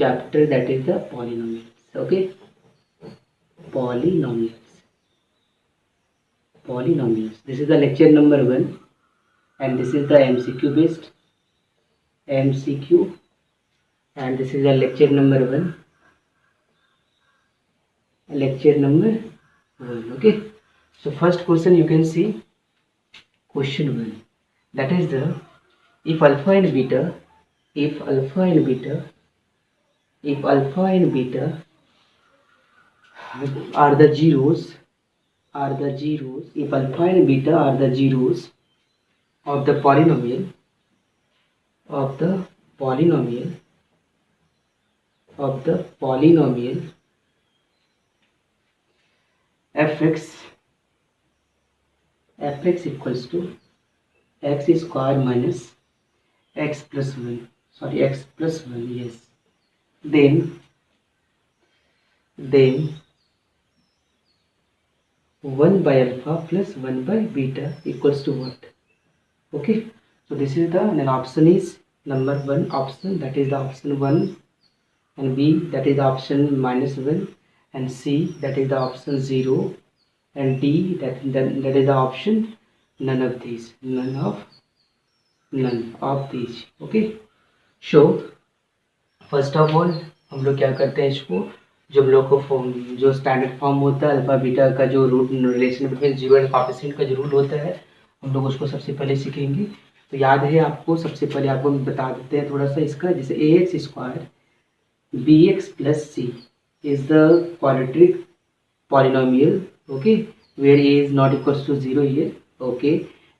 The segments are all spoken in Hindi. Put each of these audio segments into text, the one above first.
chapter, that is the polynomials. Okay, polynomials. Polynomials. This is the lecture number 1, and this is the MCQ based MCQ, and this is the lecture number 1. Lecture number 1. Okay. So first question you can see, question 1. That is the if alpha and beta, if alpha and beta, if alpha and beta are the zeros, if alpha and beta are the zeros of the polynomial, of the polynomial, of the polynomial fx, fx equals to x square minus x plus 1, sorry, x plus 1, yes, then 1 by alpha plus 1 by beta equals to what? Okay, so this is the, and then option is number 1 option, that is the option 1, and B, that is the option -1, and C, that is the option 0, and D, that is the option none of these, none of these. Okay, so first of all हम लोग क्या करते हैं, इसको जो हम लोग को फॉर्म, जो स्टैंडर्ड फॉर्म होता है अल्फा बीटा का, जो root relation between zero and coefficient का जो रूल होता है, हम लोग उसको सबसे पहले सीखेंगे। तो याद है आपको, सबसे पहले आपको बता देते हैं थोड़ा सा इसका, जैसे a x square b x plus c is the quadratic polynomial, okay, where a is not equals to 0 here, okay,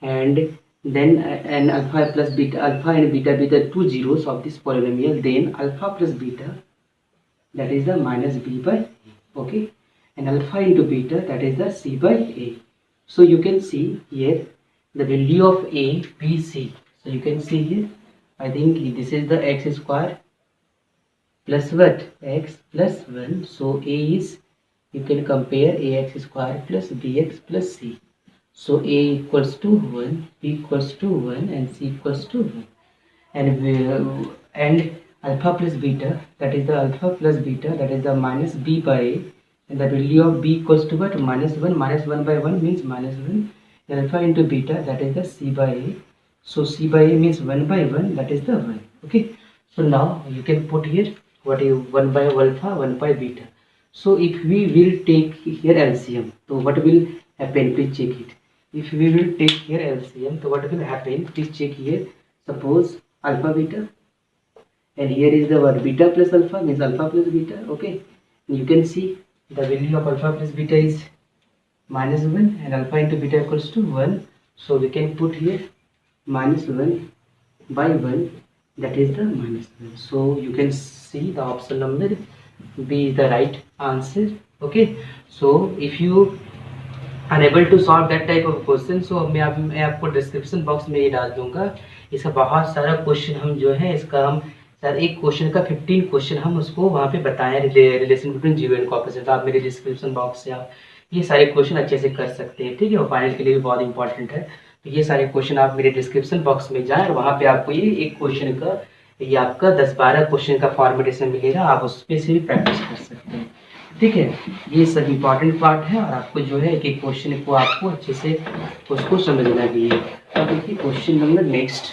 and then and alpha plus beta, alpha and beta be the two zeros of this polynomial, then alpha plus beta, that is the minus b by a, okay, and alpha into beta, that is the c by a. So you can see here the value of a, b, c. So you can see here, I think this is the x square plus what, x plus 1. So a is, you can compare ax square plus bx plus c. So a equals to 1, b equals to 1, and c equals to 1. And alpha plus beta, that is the alpha plus beta, that is the minus b by a, and the value of b equals to what, -1, minus 1 by 1 means -1, and alpha into beta, that is the c by a. So c by a means 1 by 1, that is the 1. Okay, so now you can put here what is 1 by alpha, 1 by beta. So if we will take here LCM, so what will happen, please check it. If we will take here LCM, so what will happen, please check here. Suppose alpha beta, and here is the word beta plus alpha, means alpha plus beta. Okay, you can see the value of alpha plus beta is -1, and alpha into beta equals to 1. So we can put here -1 by 1, that is the -1. So you can see the option number B is the right answer. Okay, so if you unable to solve that type of question, so मैं आपको डिस्क्रिप्शन बॉक्स में ये डाल दूंगा, इसका बहुत सारा क्वेश्चन हम जो है, इसका हम सर एक क्वेश्चन का 15 क्वेश्चन हम उसको वहाँ पे बताएं, relation between zero and coefficient. आप मेरे डिस्क्रिप्शन बॉक्स से आप ये सारे क्वेश्चन अच्छे से कर सकते हैं, ठीक है, और फाइनल के लिए भी बहुत इंपॉर्टेंट है। तो ये सारे क्वेश्चन आप मेरे डिस्क्रिप्शन बॉक्स में जाएँ, और वहाँ पे आपको ये एक क्वेश्चन का, ये आपका 10-12 क्वेश्चन का फॉर्मेटेशन मिलेगा, आप उस पर से भी प्रैक्टिस कर सकते हैं, ठीक है। ये सब इम्पॉर्टेंट पार्ट है, और आपको जो है एक एक क्वेश्चन को आपको अच्छे से उसको समझना भी है। अब देखिए question number next,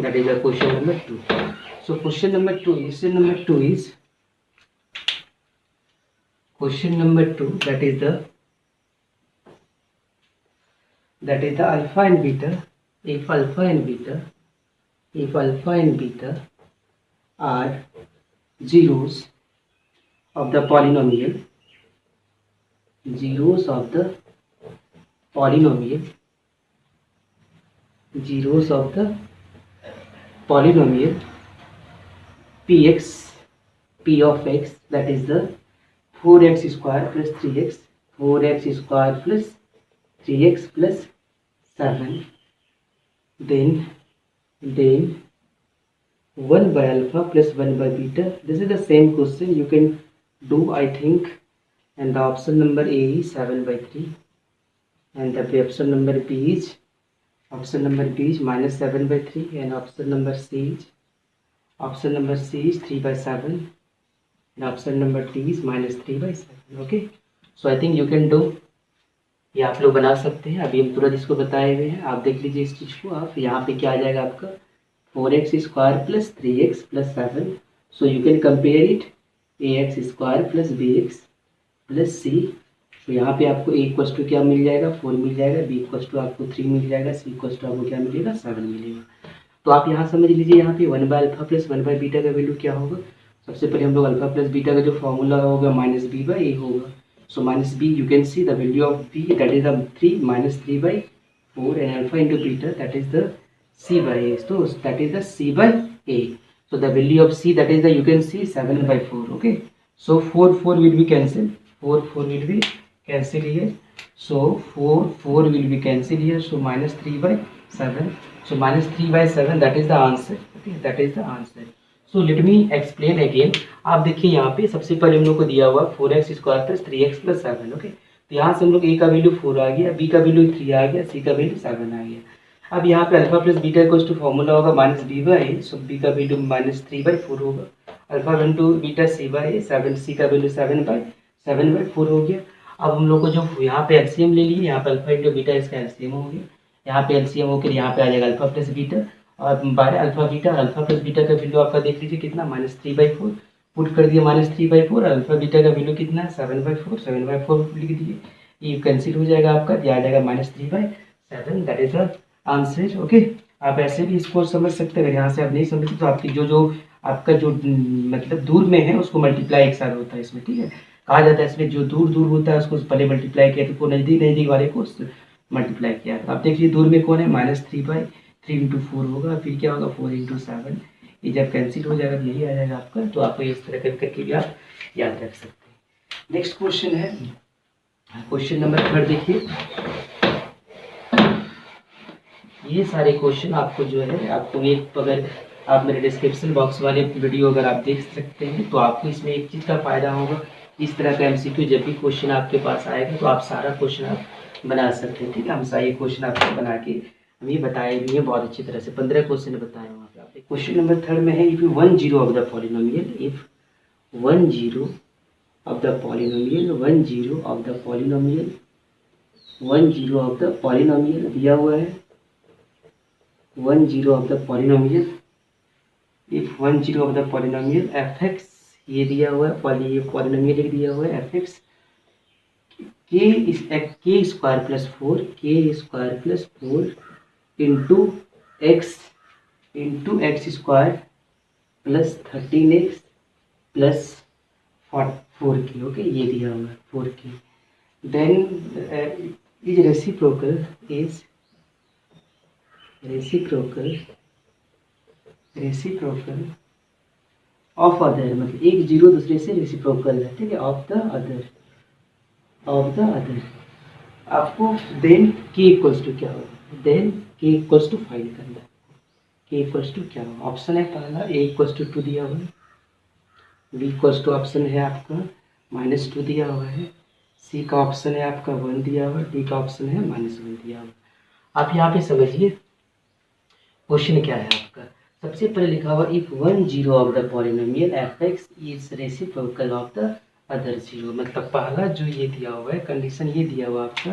that is the question number 2. So question number 2 is question number 2, that is the alpha and beta, if alpha and beta are zeros of the polynomial, zeros of the polynomial px, p of x, that is the 4x square plus 3x, 4x square plus 3x plus 7, then 1 by alpha plus 1 by beta. This is the same question you can do, I think, and the option number A is 7 by 3, and the option number B is -7 by 3, and option number C is option number C is 3/7 and option number D is -3/7. Okay, so I think you can do. ये आप लोग बना सकते हैं. अभी हम तुरंत इसको बताए हुए हैं, आप देख लीजिए इस चीज़ को. आप यहाँ पे क्या आ जाएगा आपका 4x² + 3x + 7. So you can compare it ax² + bx + c. तो यहाँ पे आपको a = क्या मिल जाएगा 4 मिल जाएगा, b = आपको 3 मिल जाएगा, c = आपको क्या मिलेगा 7 मिलेगा. तो आप यहाँ समझ लीजिए यहाँ पे 1/α + 1/β का वैल्यू क्या होगा. सबसे पहले हम लोग अल्फा प्लस बीटा का जो फॉर्मूला होगा -b/a होगा. So -b, you can see the value of b, that is the 3 -3/4, and alpha into beta, that is the c/a. So that is the c/a. So the value of c, that is the, you can see 7/4. Okay. So 4 will be cancelled. 4 will be cancelled here. So 4 will be cancelled here. So -3/7. So -3/7, that is the answer. Okay, that is the answer. So let me explain again. आप देखिए यहाँ पे सबसे पहले हम लोग को दिया हुआ 4x² + 3x + 7. ओके, तो यहाँ से हम लोग a का वैल्यू 4 आ गया, b का वैल्यू 3 आ गया, c का वैल्यू 7 आ गया. अब यहाँ पे अल्फा प्लस बीटा = फॉर्मूला होगा -b/a. सो b का वैल्यू -3/4 होगा, alpha into beta c/a, 7, c का वैल्यू 7/4 हो गया. अब हम लोग को जो यहाँ पे एलसीएम ले लिए, यहाँ पे अल्फा इंटू बीटा इसका एलसीएम हो गया, यहाँ पे एलसीएम होकर यहाँ पे आ जाएगा अल्फा प्लस बीटा और by alpha beta. Alpha plus beta का वैल्यू आपका देख लीजिए कितना -3/4 पुट कर दिया, -3/4. अल्फा बीटा का वैल्यू कितना है 7/4 लिख दिए. ये कैंसिल हो जाएगा आपका, दिया जाएगा -3/7. That is the answer. Okay, आप ऐसे भी इसको समझ सकते हैं. अगर यहाँ से आप नहीं समझते तो आपकी जो आपका जो मतलब दूर में है उसको मल्टीप्लाई एक साथ होता है इसमें. ठीक है, कहा जाता है इसमें जो दूर होता है उसको पहले मल्टीप्लाई किया, तो नज़दीक वाले को मल्टीप्लाई किया. आप देखिए दूर में कौन है, -3/3 × 4 होगा, फिर क्या होगा 4 × 7. ये जब कैंसिल हो जाएगा यही आ जाएगा आपका. तो आपको इस तरह करके भी आप याद रख सकते हैं. नेक्स्ट क्वेश्चन है क्वेश्चन नंबर 3. देखिए ये सारे क्वेश्चन आपको जो है आपको एक, अगर आप मेरे डिस्क्रिप्शन बॉक्स वाले वीडियो अगर आप देख सकते हैं तो आपको इसमें एक चीज़ का फ़ायदा होगा. इस तरह का एमसीक्यू जब भी क्वेश्चन आपके पास आएगा तो आप सारा क्वेश्चन आप बना सकते हैं. ठीक है, हम सारे क्वेश्चन आपको बना के हम ये बताए भी हैं बहुत अच्छी तरह से. 15 क्वेश्चन बताए वहाँ पे आपने. क्वेश्चन नंबर 3 में है if 1 0 of the polynomial, if 1 0 of the polynomial, 1 0 of the polynomial, 1 0 of the polynomial दिया हुआ है. 1 0 of the polynomial, if 1 0 of the polynomial fx, ये दिया हुआ है पॉलिनोमियल एक दिया हुआ है fx, k² + 4, k² + 4 into x + 13x + 4k. Okay, ये दिया हुआ है 4k. Then is reciprocal of other, मतलब एक जीरो दूसरे से रेसिप्रोकल है. ठीक है, ऑफ द अदर. आपको देन k = क्या होगा, देन k = फाइंड करना है. k = क्या होगा, ऑप्शन है पहला a = 2 दिया हुआ है, b = ऑप्शन है आपका -2 दिया हुआ है, c का ऑप्शन है आपका 1 दिया हुआ है, d का ऑप्शन है -1 दिया हुआ है. आप यहाँ पे समझिए क्वेश्चन क्या है आपका. सबसे पहले लिखा हुआ if 1 0 of the polynomial fx is reciprocal of the other 0. मतलब पहला जो ये दिया हुआ है कंडीशन, ये दिया हुआ आपका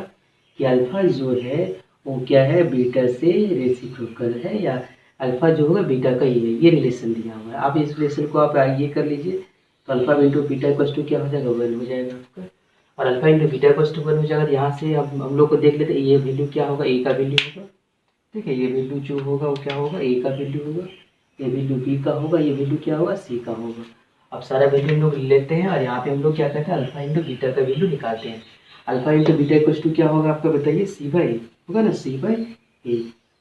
कि अल्फा जो है वो क्या है बीटा से रेसिप्रोकल है, या अल्फा जो होगा बीटा का ही है. ये रिलेशन दिया हुआ है. आप इस रिलेशन को आप ये कर लीजिए तो अल्फा इंटू बीटा = क्या हो जाएगा 1 हो जाएगा आपका, और अल्फा इंटू बीटा = 1 हो जाएगा. यहाँ से हम लोग को देख लेते हैं ये वैल्यू क्या होगा, ए का वैल्यू होगा. ठीक है, ये वैल्यू जो होगा वो क्या होगा, ए का वैल्यू होगा, ये वैल्यू बी का होगा, ये वैल्यू क्या होगा सी का होगा. अब सारा वैल्यू हम लोग लेते हैं और यहाँ पे हम लोग क्या करते हैं अल्फा इंटू बीटा का वैल्यू निकालते हैं. अल्फा इंटू बीटा = क्या होगा आपका बताइए, c/a होगा ना, c/a,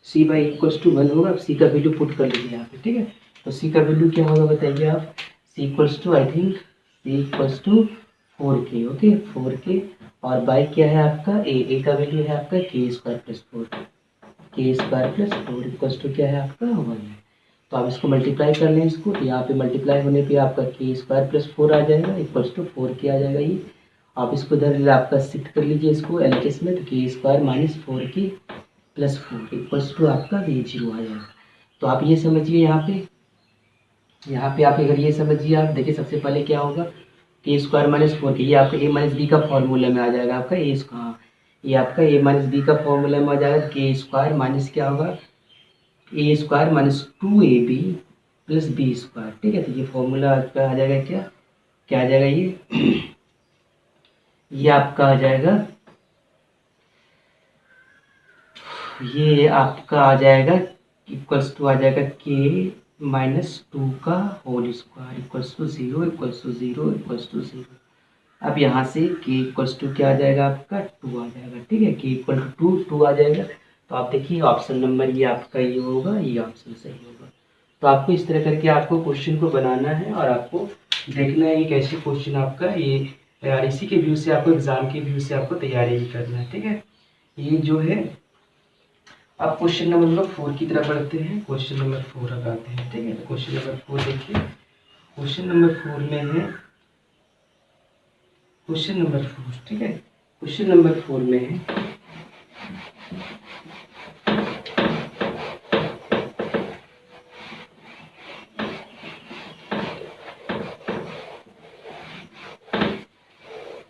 c/a = 1 होगा. अब c का वैल्यू पुट कर लीजिए यहाँ पे. ठीक है, तो c का वैल्यू क्या होगा बताइए आप, c = I think c = 4k. Okay, 4k. और बाई क्या है आपका a का वैल्यू है आपका k² + 4, k² + 4 क्या है आपका 1 है. तो आप इसको मल्टीप्लाई कर लें इसको, तो यहाँ पे मल्टीप्लाई होने पे आपका k² + 4 आ जाएगा = 4k आ जाएगा. ये आप इसको इधर आपका शिफ्ट कर लीजिए इसको LHS में, तो k² - 4k + 4 = आपका ये 0 आ जाएगा. तो आप ये समझिए यहाँ पे यहाँ पे आप अगर ये समझिए, आप देखिए सबसे पहले क्या होगा, ए स्क्वायर माइनस 4 के, ये आपका ए माइनस बी का फॉर्मूला में आ जाएगा, आपका ए स्क्वायर, ये आपका ए माइनस बी का फॉर्मूला में आ जाएगा, के स्क्वायर माइनस क्या होगा, a square minus 2ab plus b square. ठीक है, तो ये फॉर्मूला आपका आ जाएगा, क्या क्या आ जाएगा, ये आपका आ जाएगा, ये आपका आ जाएगा इक्वल्स टू आ जाएगा के माइनस 2 का whole square equals to 0 equals to 0 equals to 0। अब यहाँ से के इक्वल्स टू क्या आ जाएगा, आपका 2 आ जाएगा। ठीक है, के इक्वल टू 2 आ जाएगा। तो आप देखिए ऑप्शन नंबर ये आपका ये होगा, ये ऑप्शन सही होगा। तो आपको इस तरह करके आपको क्वेश्चन को बनाना है और आपको देखना है ये कैसे क्वेश्चन आपका ये और इसी के व्यू से आपको एग्जाम के व्यू से आपको तैयारी भी करना है। ठीक है, ये जो है अब क्वेश्चन नंबर 4 की तरफ बढ़ते हैं। क्वेश्चन नंबर 4 अब आते हैं। ठीक है, तो क्वेश्चन नंबर 4 देखिए, क्वेश्चन नंबर 4 में है क्वेश्चन नंबर 4। ठीक है, क्वेश्चन नंबर 4 में है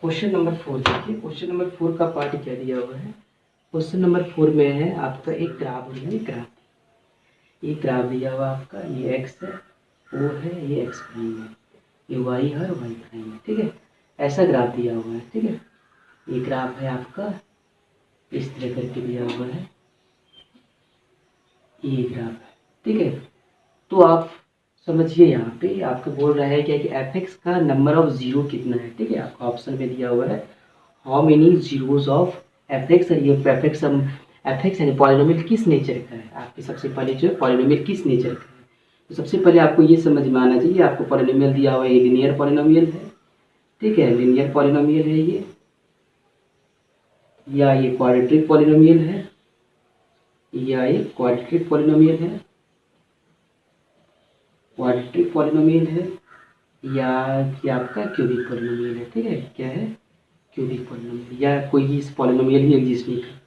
क्वेश्चन नंबर 4 देखिए, क्वेश्चन नंबर 4 का पार्ट क्या दिया हुआ है। क्वेश्चन नंबर 4 में है आपका एक ग्राफ दिया, एक ग्राफ दिया हुआ आपका, ये एक्स है, ओ है, ये एक्स प्राइम है, ये वाई है और वाई प्राइम है। ठीक है, ऐसा ग्राफ दिया हुआ है। ठीक है, ये ग्राफ है आपका, इस तरह करके दिया हुआ है, ये ग्राफ है। ठीक है, तो आप समझिए यहाँ पे आपको बोल रहा है क्या कि एफ एक्स का नंबर ऑफ जीरो कितना है। ठीक है, आपका ऑप्शन में दिया हुआ है how many zeros of F x, और ये एफ एक्स यानी पॉलिनोमियल किस नेचर का है। आपके सबसे पहले जो है पॉलिनोमियल किस नेचर का है, तो सबसे पहले आपको ये समझ में आना चाहिए, आपको पॉलिनोमियल दिया हुआ है, ये लीनियर पॉलिनोमियल है। ठीक है, लीनियर पॉलिनोमियल है ये, या ये क्वाड्रेटिक पॉलिनोमियल है, या ये क्वाड्रेटिक पॉलिनोमियल है, क्वाड्रेटिक पॉलिनोमियल है, या कि आपका क्यूबिक पॉलिनोमियल है। ठीक है, क्या है, क्यूबिक पॉलिनोमियल, या कोई इस पॉलिनोमियल ही एग्जिस्ट नहीं करता।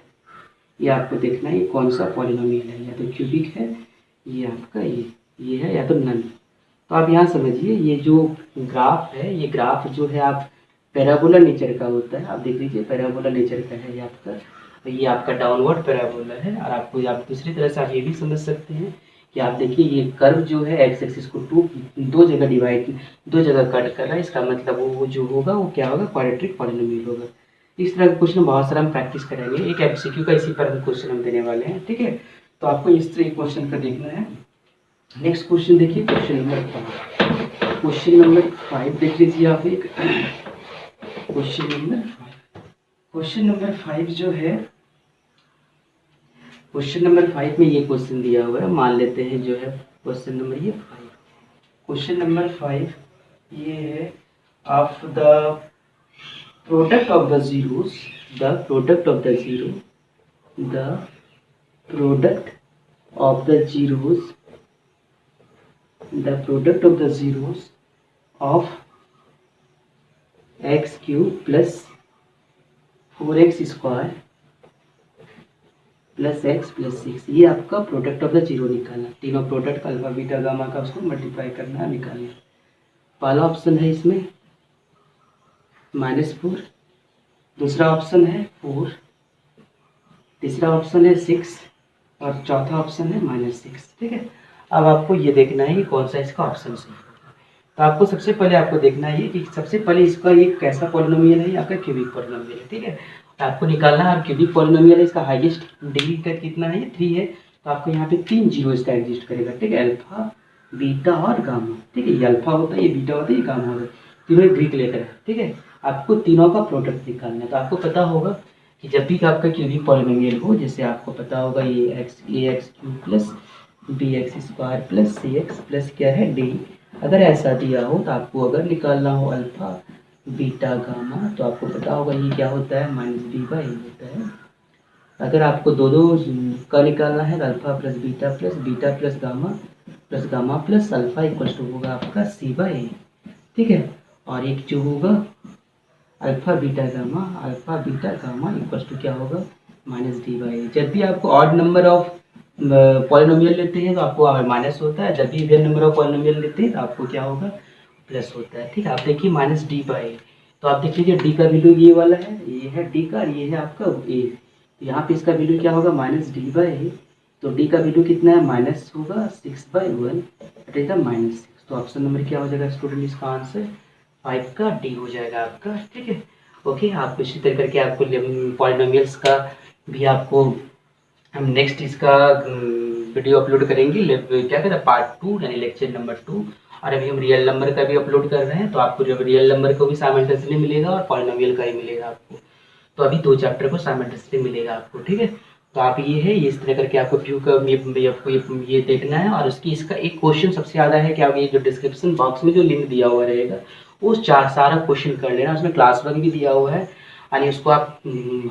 ये आपको देखना है कौन सा पॉलिनोमियल है, या तो क्यूबिक है, ये आपका ये है, या तो नन। तो आप यहाँ समझिए, ये जो ग्राफ है, ये ग्राफ जो है आप पैराबोला नेचर का होता है। आप देख लीजिए पैराबोला नेचर का है ये आपका डाउनवर्ड पैराबोला है। और आपको आप दूसरी तरह से आप ये भी समझ सकते हैं कि आप देखिए ये कर्व जो है एक्स एक्सिस को दो जगह कट कर रहा है। इसका मतलब वो जो होगा वो क्या होगा, क्वाड्रेटिक पॉलिनोमियल होगा। इस तरह के क्वेश्चन बहुत सारा हम प्रैक्टिस करेंगे, एक एमसीक्यू का इसी पर हम क्वेश्चन हम देने वाले हैं। ठीक है, तो आपको इस तरह क्वेश्चन का देखना है। नेक्स्ट क्वेश्चन देखिए, क्वेश्चन नंबर 5। क्वेश्चन नंबर 5 देख लीजिए आप, एक क्वेश्चन नंबर 5 जो है, क्वेश्चन नंबर 5 में ये क्वेश्चन दिया हुआ है, मान लेते हैं जो है क्वेश्चन नंबर ये 5। क्वेश्चन नंबर 5 ये है of the product of the zeros, the product of the zero, the product of the zeros, the product of the zeros of x cube plus 4x square plus x plus 6, ये आपका प्रोडक्ट ऑफ द जीरो निकालना। तीनों प्रोडक्ट अल्फा बीटा गामा का उसको मल्टीप्लाई करना है, निकालना। पहला ऑप्शन है इसमें -4, दूसरा ऑप्शन है 4, तीसरा ऑप्शन है 6 और चौथा ऑप्शन है -6। ठीक है, अब आपको ये देखना है कि कौन सा इसका ऑप्शन सही है। तो आपको सबसे पहले आपको देखना है कि सबसे पहले इसका ये कैसा पॉलिनोमियल है, आपका क्यूबिक पॉलिनोमियल है। ठीक है, आपको निकालना है, क्यूबिक पॉलिनोमियल है, इसका हाईएस्ट डिग्री का कितना है, ये 3 है। तो आपको यहाँ पे 3 जीरो इसका एग्जिस्ट करेगा। ठीक है, अल्फा बीटा और गामा। ठीक है, ये अल्फा होता है, ये बीटा होता है, ये गामा होता है, तीनों ग्रीक लेटर है। ठीक है, आपको तीनों का प्रोडक्ट निकालना है। तो आपको पता होगा कि जब भी आपका क्यूबिक पॉलिनोमियल हो, जैसे आपको पता होगा ये x cube plus b x square plus c x plus क्या है डी, अगर ऐसा दिया हो तो आपको अगर निकालना हो अल्फा बीटा गामा, तो आपको पता होगा ये क्या होता है, -b/a होता है। अगर आपको दो का निकालना है, alpha plus beta plus gamma plus alpha equal to होगा आपका c/a। ठीक है, और एक जो होगा alpha beta gamma equal to क्या होगा, -d/a। जब भी आपको ऑड नंबर ऑफ पॉलिनोमियल लेते हैं तो आपको माइनस होता है, जब भी इवन नंबर ऑफ पॉलिनोमियल लेते हैं तो आपको क्या होगा, प्लस होता है। ठीक है, आप देखिए माइनस डी बाई, तो आप देख लीजिए डी का वैल्यू ये वाला है, ये है डी का, ये है आपका ए, तो यहाँ पे इसका वैल्यू क्या होगा, माइनस डी बाई ए। तो डी का वैल्यू कितना है, माइनस होगा 6/1, दैट इज द -6। तो ऑप्शन नंबर क्या हो जाएगा स्टूडेंट, इसका आंसर 5 का डी हो जाएगा आपका। ठीक है, ओके। आपको इसी तरह करके आपको पॉलिनोमियल्स का भी आपको हम नेक्स्ट इसका वीडियो अपलोड करेंगे, क्या कहते हैं पार्ट 2 यानी लेक्चर नंबर 2। और अभी हम रियल नंबर का भी अपलोड कर रहे हैं, तो आपको जब रियल नंबर को भी साइमल्टेनियसली मिलेगा और पॉलिनोमियल का ही मिलेगा आपको। तो अभी 2 चैप्टर को साइमल्टेनियसली मिलेगा आपको। ठीक है, तो आप ये है, ये इस तरह करके आपको व्यू का आपको ये देखना है। और उसकी इसका एक क्वेश्चन सबसे ज़्यादा है कि आप ये जो डिस्क्रिप्शन बॉक्स में जो लिंक दिया हुआ रहेगा वो सारा क्वेश्चन कर लेना, उसमें क्लास वर्क भी दिया हुआ है, यानी उसको आप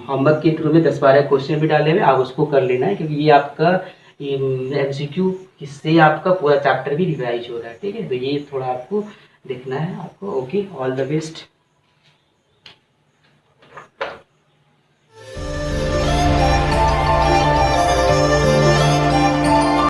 होमवर्क के थ्रू में 10-12 क्वेश्चन भी डाले हुए, आप उसको कर लेना है, क्योंकि ये आपका MCQ इससे आपका पूरा चैप्टर भी रिवाइज हो रहा है। ठीक है, तो ये थोड़ा आपको देखना है आपको। Okay, all the best.